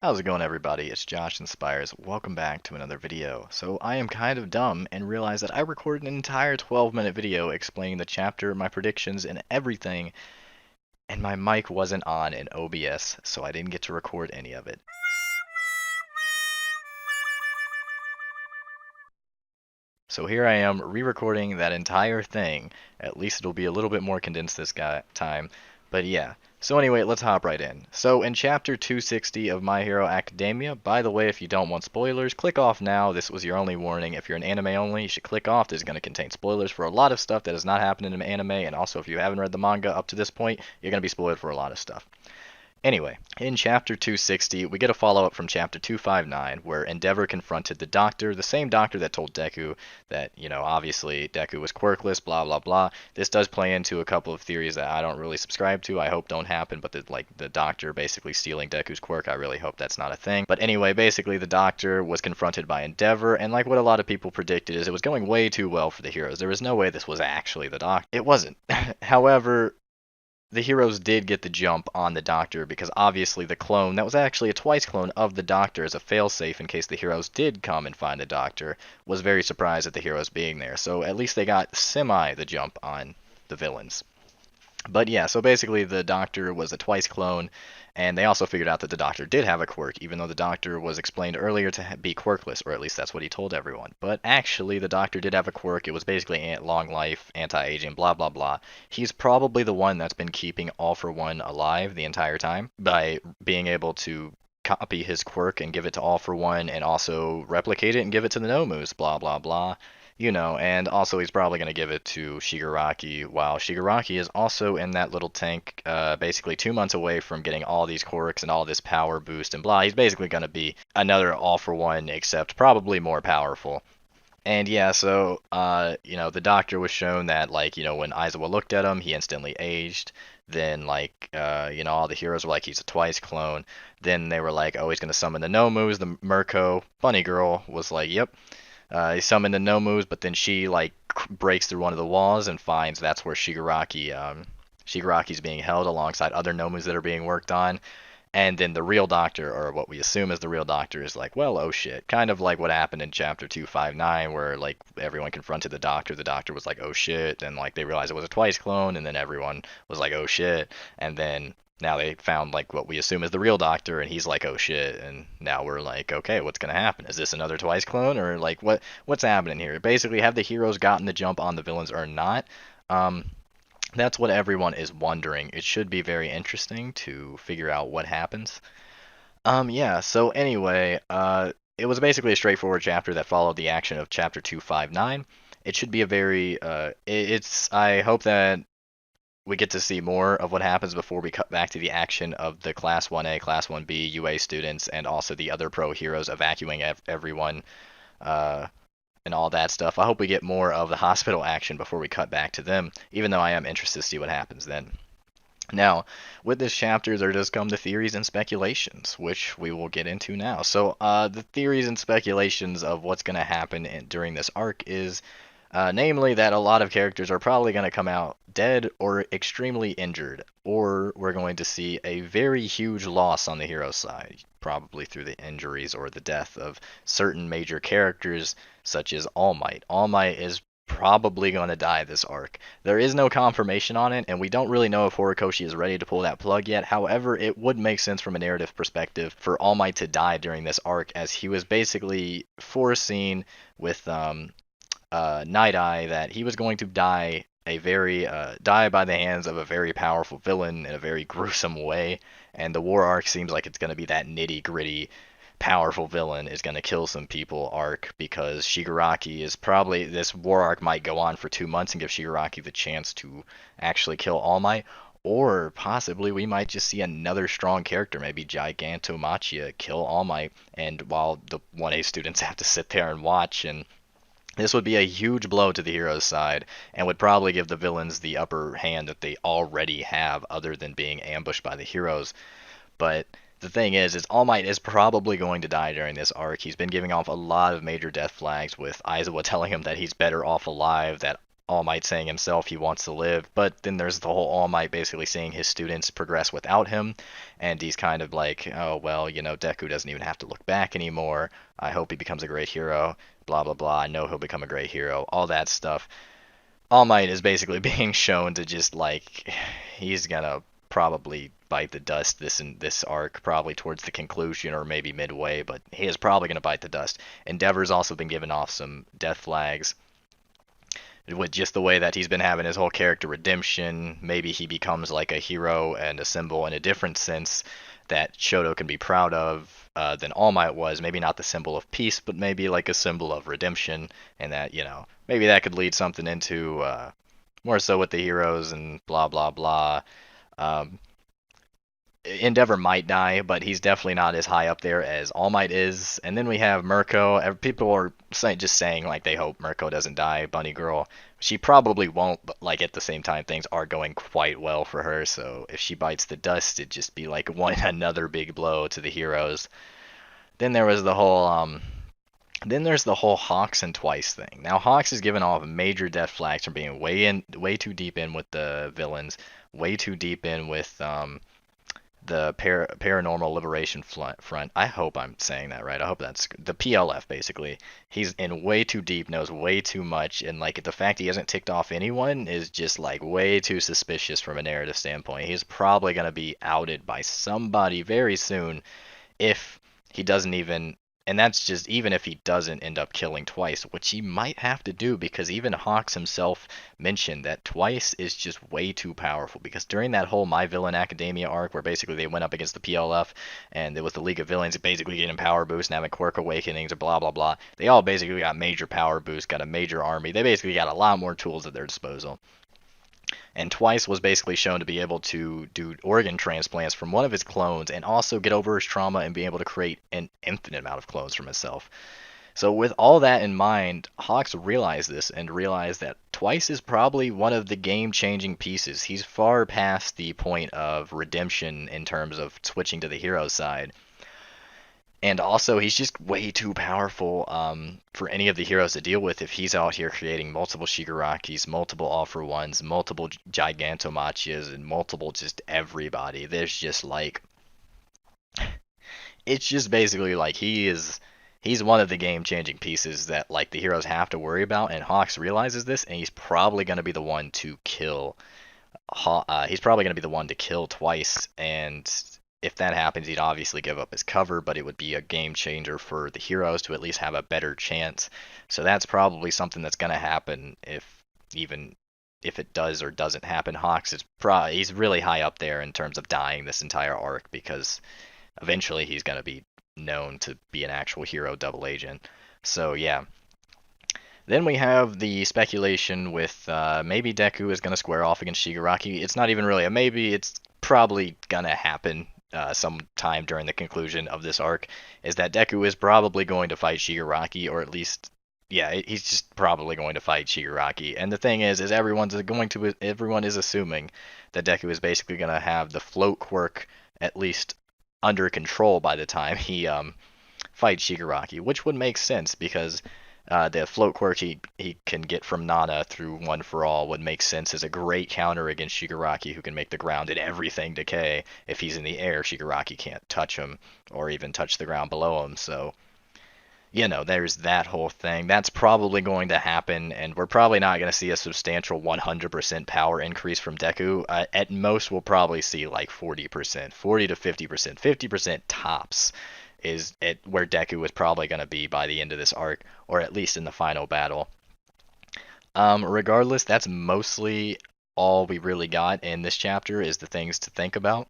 How's it going, everybody? It's Josh Inspires. Welcome back to another video. So I am kind of dumb and realized that I recorded an entire 12-minute video explaining the chapter, my predictions, and everything, and my mic wasn't on in OBS, so I didn't get to record any of it. So here I am re-recording that entire thing. At least it'll be a little bit more condensed this time. But yeah. So anyway, let's hop right in. So in chapter 260 of My Hero Academia, by the way, if you don't want spoilers, click off now. This was your only warning. If you're an anime only, you should click off. This is going to contain spoilers for a lot of stuff that has not happened in anime, and also if you haven't read the manga up to this point, you're going to be spoiled for a lot of stuff. Anyway, in chapter 260, we get a follow up from chapter 259, where Endeavor confronted the doctor, the same doctor that told Deku that, obviously Deku was quirkless, blah, blah, blah. This does play into a couple of theories that I don't really subscribe to. I hope don't happen, but the doctor basically stealing Deku's quirk, I really hope that's not a thing. But anyway, basically, the doctor was confronted by Endeavor, and like what a lot of people predicted is it was going way too well for the heroes. There was no way this was actually the doctor. It wasn't. However, the heroes did get the jump on the Doctor because obviously the clone that was actually a twice clone of the Doctor as a failsafe in case the heroes did come and find the Doctor was very surprised at the heroes being there. So at least they got semi the jump on the villains. But yeah, so basically the Doctor was a twice clone, and they also figured out that the Doctor did have a quirk, even though the Doctor was explained earlier to be quirkless, or at least that's what he told everyone. But actually, the Doctor did have a quirk. It was basically long life, anti-aging, blah blah blah. He's probably the one that's been keeping All for One alive the entire time by being able to copy his quirk and give it to All for One, and also replicate it and give it to the Nomus, blah blah blah. And also he's probably going to give it to Shigaraki, while Shigaraki is also in that little tank, basically 2 months away from getting all these quirks and all this power boost and blah. He's basically going to be another All for One, except probably more powerful. And yeah, so, the doctor was shown that, when Aizawa looked at him, he instantly aged. Then, all the heroes were like, he's a twice clone. Then they were like, oh, he's going to summon the Nomus. The Mirko, bunny girl, was like, yep. He summoned the Nomus, but then she breaks through one of the walls and finds that's where Shigaraki's being held alongside other Nomus that are being worked on. And then the real doctor, or what we assume is the real doctor, is like, well, oh shit. Kind of like what happened in chapter 259, where everyone confronted the doctor. The doctor was like, oh shit. Then they realized it was a twice clone, and then everyone was like, oh shit. And then now they found what we assume is the real doctor, and he's like, oh shit. And now we're like, okay, what's gonna happen? Is this another twice clone, or what's happening here? Basically, have the heroes gotten the jump on the villains or not? That's what everyone is wondering. It should be very interesting to figure out what happens. Yeah, so anyway, it was basically a straightforward chapter that followed the action of chapter 259. It should be a very, I hope that we get to see more of what happens before we cut back to the action of the Class 1A, Class 1B, UA students, and also the other pro heroes evacuating everyone, uh, and all that stuff. I hope we get more of the hospital action before we cut back to them, even though I am interested to see what happens then. Now, with this chapter, there does come the theories and speculations, which we will get into now. So, the theories and speculations of what's going to happen during this arc is, namely, that a lot of characters are probably going to come out dead or extremely injured, or we're going to see a very huge loss on the hero side, probably through the injuries or the death of certain major characters, such as All Might. All Might is probably going to die this arc. There is no confirmation on it, and we don't really know if Horikoshi is ready to pull that plug yet. However, it would make sense from a narrative perspective for All Might to die during this arc, as he was basically foreseen with Night Eye that he was going to die die by the hands of a very powerful villain in a very gruesome way, and the war arc seems like it's going to be that nitty gritty powerful villain is going to kill some people arc, because Shigaraki is probably, this war arc might go on for 2 months and give Shigaraki the chance to actually kill All Might, or possibly we might just see another strong character, maybe Gigantomachia, kill All Might, and while the 1A students have to sit there and watch. And this would be a huge blow to the hero's side, and would probably give the villains the upper hand that they already have, other than being ambushed by the heroes. But the thing is All Might is probably going to die during this arc. He's been giving off a lot of major death flags, with Aizawa telling him that he's better off alive, that All Might saying himself he wants to live, but then there's the whole All Might basically seeing his students progress without him, and he's kind of like, oh well, Deku doesn't even have to look back anymore. I hope he becomes a great hero. Blah blah blah. I know he'll become a great hero. All that stuff. All Might is basically being shown to just like he's gonna probably bite the dust this arc, probably towards the conclusion or maybe midway, but he is probably gonna bite the dust. Endeavor's also been given off some death flags with just the way that he's been having his whole character redemption. Maybe he becomes like a hero and a symbol in a different sense that Shoto can be proud of than All Might was. Maybe not the symbol of peace, but maybe like a symbol of redemption, and that maybe that could lead something into more so with the heroes and blah blah blah. Um, Endeavor might die, but he's definitely not as high up there as All Might is. And then we have Mirko. People are just saying like they hope Mirko doesn't die. Bunny Girl, she probably won't, but like at the same time, things are going quite well for her. So if she bites the dust, it'd just be like another big blow to the heroes. Then there was the whole then there's the whole Hawks and Twice thing. Now Hawks is given off major death flags for being way too deep in with the villains, way too deep in with the Paranormal Liberation Front. I hope I'm saying that right. I hope that's the PLF basically. He's in way too deep, knows way too much, and like the fact he hasn't ticked off anyone is just like way too suspicious from a narrative standpoint. He's probably gonna be outed by somebody very soon if he doesn't even, and that's just even if he doesn't end up killing Twice, which he might have to do because even Hawks himself mentioned that Twice is just way too powerful. Because during that whole My Villain Academia arc, where basically they went up against the PLF and it was the League of Villains basically getting power boosts and having quirk awakenings or blah blah blah, they all basically got major power boosts, got a major army. They basically got a lot more tools at their disposal. And Twice was basically shown to be able to do organ transplants from one of his clones and also get over his trauma and be able to create an infinite amount of clones from himself. So with all that in mind, Hawks realized this and realized that Twice is probably one of the game-changing pieces. He's far past the point of redemption in terms of switching to the hero side. And also, he's just way too powerful for any of the heroes to deal with if he's out here creating multiple Shigarakis, multiple All For Ones, multiple Gigantomachas, and multiple just everybody. There's just like... It's just basically like he's one of the game-changing pieces that like the heroes have to worry about, and Hawks realizes this, and he's probably going to be the one to kill... he's probably going to be the one to kill Twice, and if that happens, he'd obviously give up his cover, but it would be a game changer for the heroes to at least have a better chance. So that's probably something that's going to happen even if it does or doesn't happen. Hawks is he's really high up there in terms of dying this entire arc because eventually he's going to be known to be an actual hero double agent. So yeah. Then we have the speculation with maybe Deku is going to square off against Shigaraki. It's not even really a maybe, it's probably going to happen sometime during the conclusion of this arc, is that Deku is probably going to fight Shigaraki, or at least, yeah, he's just probably going to fight Shigaraki. And the thing is everyone is assuming that Deku is basically going to have the float quirk at least under control by the time he fights Shigaraki, which would make sense because the float quirk he can get from Nana through One for All would make sense as a great counter against Shigaraki, who can make the ground and everything decay. If he's in the air, Shigaraki can't touch him or even touch the ground below him. So, there's that whole thing. That's probably going to happen, and we're probably not going to see a substantial 100% power increase from Deku. At most, we'll probably see like 40%, 40 to 50%, 50% tops is at where Deku is probably going to be by the end of this arc, or at least in the final battle. Regardless, that's mostly all we really got in this chapter is the things to think about.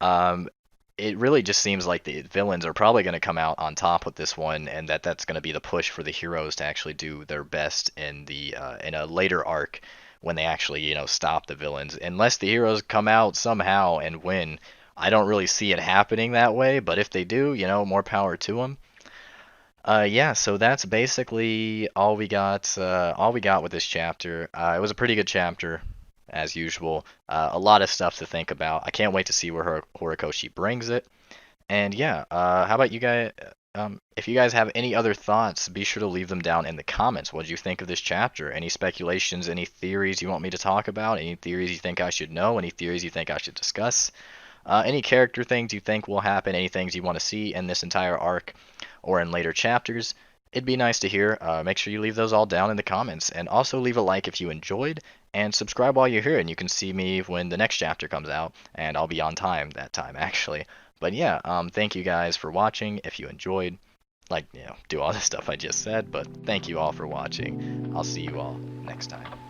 It really just seems like the villains are probably going to come out on top with this one, and that's going to be the push for the heroes to actually do their best in a later arc when they actually stop the villains. Unless the heroes come out somehow and win, I don't really see it happening that way, but if they do, more power to them. Yeah, so that's basically all we got. All we got with this chapter. It was a pretty good chapter, as usual. A lot of stuff to think about. I can't wait to see where Horikoshi brings it. And yeah, how about you guys? if you guys have any other thoughts, be sure to leave them down in the comments. What did you think of this chapter? Any speculations, any theories you want me to talk about? Any theories you think I should know? Any theories you think I should discuss? Any character things you think will happen? Any things you want to see in this entire arc or in later chapters? It'd be nice to hear. Make sure you leave those all down in the comments. And also leave a like if you enjoyed. And subscribe while you're here. And you can see me when the next chapter comes out. And I'll be on time that time, actually. But yeah, thank you guys for watching. If you enjoyed, like, do all the stuff I just said. But thank you all for watching. I'll see you all next time.